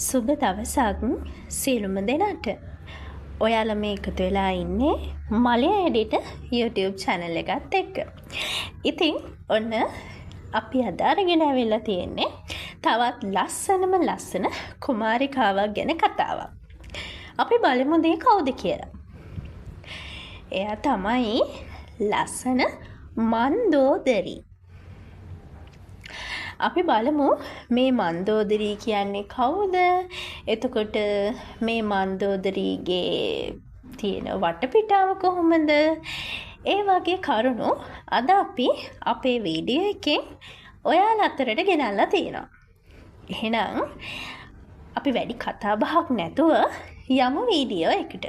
සුබ දවසක් සියලුම දෙනාට. ඔයාලා මේ එකතු වෙලා ඉන්නේ මලයා එඩිට YouTube channel එකත් එක්ක. ඉතින් ඔන්න අපි අද අරගෙන ඇවිල්ලා තියෙන්නේ තවත් ලස්සන කුමාරිකාවක් ගැන කතාවක්. අපි බලමු මේ කවුද කියලා. එයා තමයි ලස්සන මන්දෝදරි. අපි බලමු මේ මන්දෝදරී කියන්නේ කවුද? එතකොට මේ මන්දෝදරීගේ තියෙන වටපිටාව කොහොමද? ඒ වගේ කරුණු අද අපි අපේ වීඩියෝ එකෙන් ඔයාලා අතරට ගෙනල්ලා තියෙනවා. එහෙනම් අපි වැඩි කතා බහක් නැතුව යමු වීඩියෝ එකට.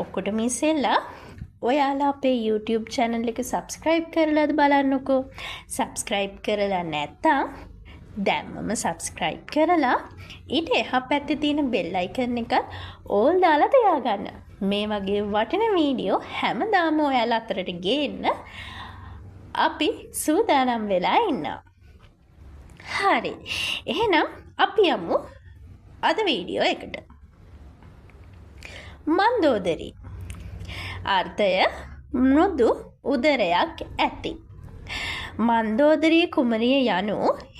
ඔක්කොටම ඉස්සෙල්ලා ඔයාලා අපේ YouTube channel එක subscribe කරලාද බලන්නකෝ. subscribe කරලා නැත්නම් දැම්මම subscribe කරලා ඊට එහා පැත්තේ තියෙන bell icon එක all දාලා තියාගන්න. මේ වගේ වටින වීඩියෝ හැමදාම ඔයාලා අතරට ගේන්න අපි සූදානම් වෙලා ඉන්නවා. හරි. එහෙනම් අපි යමු අද වීඩියෝ එකට. මන්දෝදරි අර්ථය මෘදු උදරයක් ඇති. මන්දෝදරී කුමරිය යනු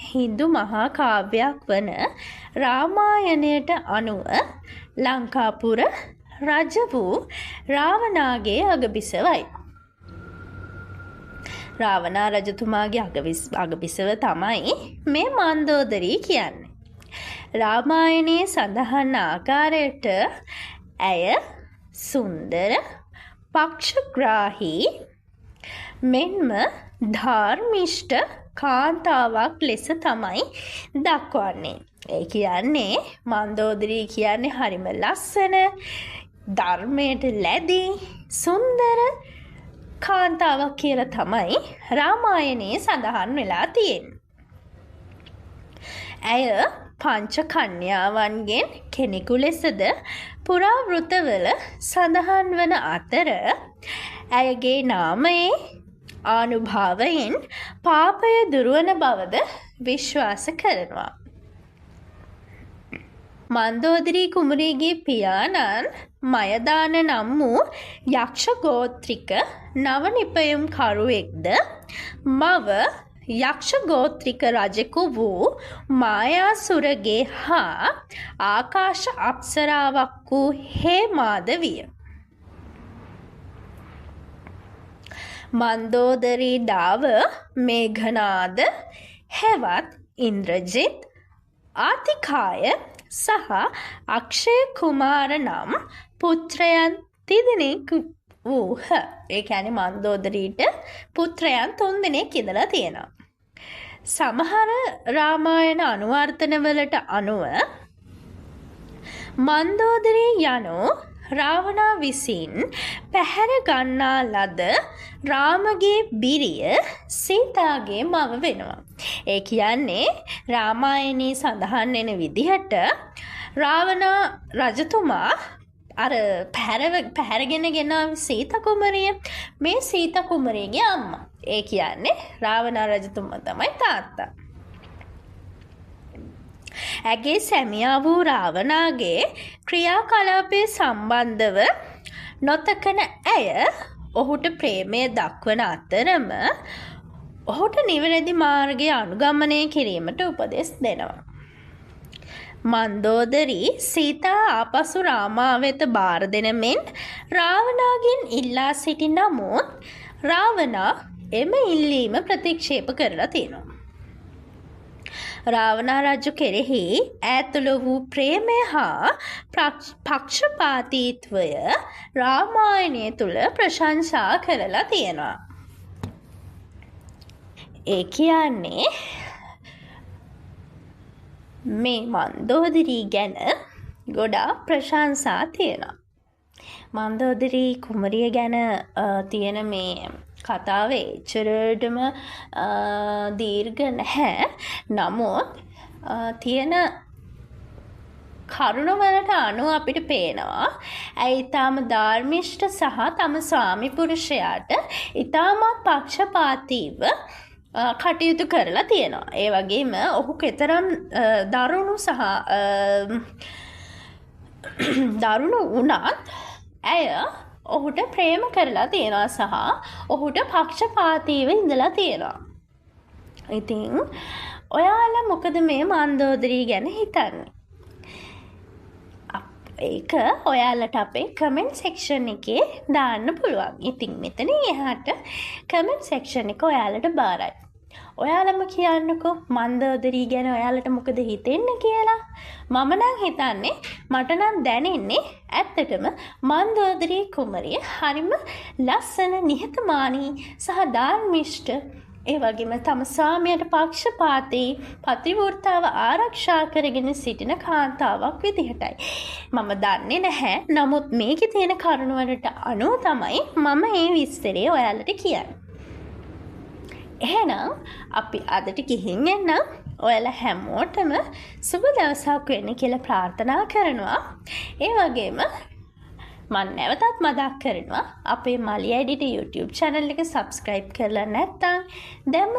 හින්දු මහා කාව්‍යයක් වන රාමායනයට අනුව ලංකාපුර රජ වූ රාවණාගේ අගබිසවයි. රාවණා රජතුමාගේ අගබිසව තමයි මේ මන්දෝදරී කියන්නේ. රාමායනයේ සඳහන් ආකාරයට ඇය සුන්දර පක්ෂග්‍රාහී මෙන්ම ධර්මිෂ්ඨ කාන්තාවක් ලෙස තමයි දක්වන්නේ. ඒ කියන්නේ මන්දෝදරී කියන්නේ හරිම ලස්සන, ධර්මයට ලැබී සුන්දර කාන්තාවක් කියලා තමයි රාමායනයේ සඳහන් වෙලා තියෙන්නේ. ඇය පංච කන්‍යාවන්ගෙන් කෙනෙකු ලෙසද පුරාවෘතවල සඳහන් වන අතර ඇයගේ නාමයේ ආනුභාවයෙන් පාපය දුරවන බවද විශ්වාස කරනවා. මන්දෝදරී කුමරියගේ පියාණන් මයදාන නම් වූ යක්ෂ ගෝත්‍රික නව නිපයුම් කරුවෙක්ද මව යක්ෂ ගෝත්‍රික රජෙකු වූ මායාසුරගේ හා ආකාශ අප්සරාවක් වූ හේමාදවිය. මන්දෝදරී දාව මේඝනාද හෙවත් ඉන්ද්‍රජිත් ආතිකාය සහ අක්ෂය කුමාර නම් පුත්‍රයන් තිදෙනෙක් වූහ. ඒ කියන්නේ මන්දෝදරීට පුත්‍රයන් 3 දෙනෙක් ඉඳලා තියෙනවා. සමහර රාමායන අනුවර්තනවලට අනුව මන්දෝදරී යනු රාවණා විසින් පැහැර ගන්නා ලද රාමගේ බිරිය සීතාගේ මව වෙනවා. ඒ කියන්නේ රාමායනයේ සඳහන් වෙන විදිහට රාවණා රජතුමා අර පැහැරගෙන ගෙනාව සීතා කුමරිය මේ සීතා කුමරියගේ අම්මා. ඒ කියන්නේ රාවණා රජතුමා තමයි තාත්තා. ඇගේ සැමියා වූ රාවණාගේ ක්‍රියාකලාපයේ සම්බන්ධව නොතකන ඇය ඔහුට ප්‍රේමය දක්වන අතරම ඔහුට නිවැරදි මාර්ගය අනුගමනය කිරීමට උපදෙස් දෙනවා. මන්දෝදරී සීතා ආපසු රාමා වෙත බාර දෙන මෙන් රාවණාගෙන් ඉල්ලා සිටි නමුත් රාවණා එම ඉල්ලීම ප්‍රතික්ෂේප කරලා තියෙනවා. රාවණා රජු කෙරෙහි ඈතුළ වූ ප්‍රේමය හා පක්ෂපාතීත්වය රාමායනය තුල ප්‍රශංසා කරලා තියෙනවා. ඒ කියන්නේ මේ මන්දෝදරී ගැන ගොඩාක් ප්‍රශංසා තියෙනවා. මන්දෝදරී කුමරිය ගැන තියෙන මේ කතාව එච්චරටම දීර්ඝ නැහැ. නමුත් තියෙන කරුණවලට අනුව අපිට පේනවා ඇයි ඊටාම ධර්මිෂ්ඨ සහ තම ස්වාමි පුරුෂයාට ඊටාමත් පක්ෂපාතීව කටයුතු කරලා තියෙනවා. ඒ වගේම ඔහු කෙතරම් දරුණු සහ දරුණු වුණත් ඇය ඔහුට ප්‍රේම කරලා තියෙනවා සහ ඔහුට පක්ෂපාතීව ඉඳලා තියෙනවා. ඉතින් ඔයාලා මොකද මේ මන්දෝදරී ගැන හිතන්නේ? ඒක ඔයාලට අපේ කමෙන්ට් සෙක්ෂන් එකේ දාන්න පුළුවන්. ඉතින් මෙතන එහාට කමෙන්ට් සෙක්ෂන් එක ඔයාලට බාරයි. ඔයාලම කියන්නකෝ මන්දෝදරී ගැන ඔයාලට මොකද හිතෙන්නේ කියලා. මම නම් හිතන්නේ මට නම් දැනෙන්නේ ඇත්තටම මන්දෝදරී කුමරිය හරිම ලස්සන නිහතමානී සහ ධාර්මිෂ්ඨ ඒ වගේම තම ස්වාමියාට පක්ෂපාතී පතිවෘත්තාව ආරක්ෂා කරගෙන සිටින කාන්තාවක් විදිහටයි. මම දන්නේ නැහැ. නමුත් මේකේ තියෙන කරුණ වලට අනුව තමයි මම මේ විස්තරය ඔයාලට කියන්නේ. එහෙනම් අපි අදට ගිහින් එන්නම්. ඔයාලා හැමෝටම සුබ දවසක් වෙන්න කියලා ප්‍රාර්ථනා කරනවා. ඒ වගේම මම නැවතත් මතක් කරනවා අපේ මලිය එඩිට YouTube channel එක subscribe කරලා නැත්නම් දැන්ම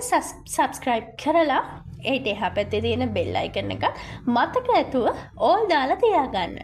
subscribe කරලා ඒට එහා පැත්තේ තියෙන bell icon එක මතක ඇතුව all දාලා තියාගන්න.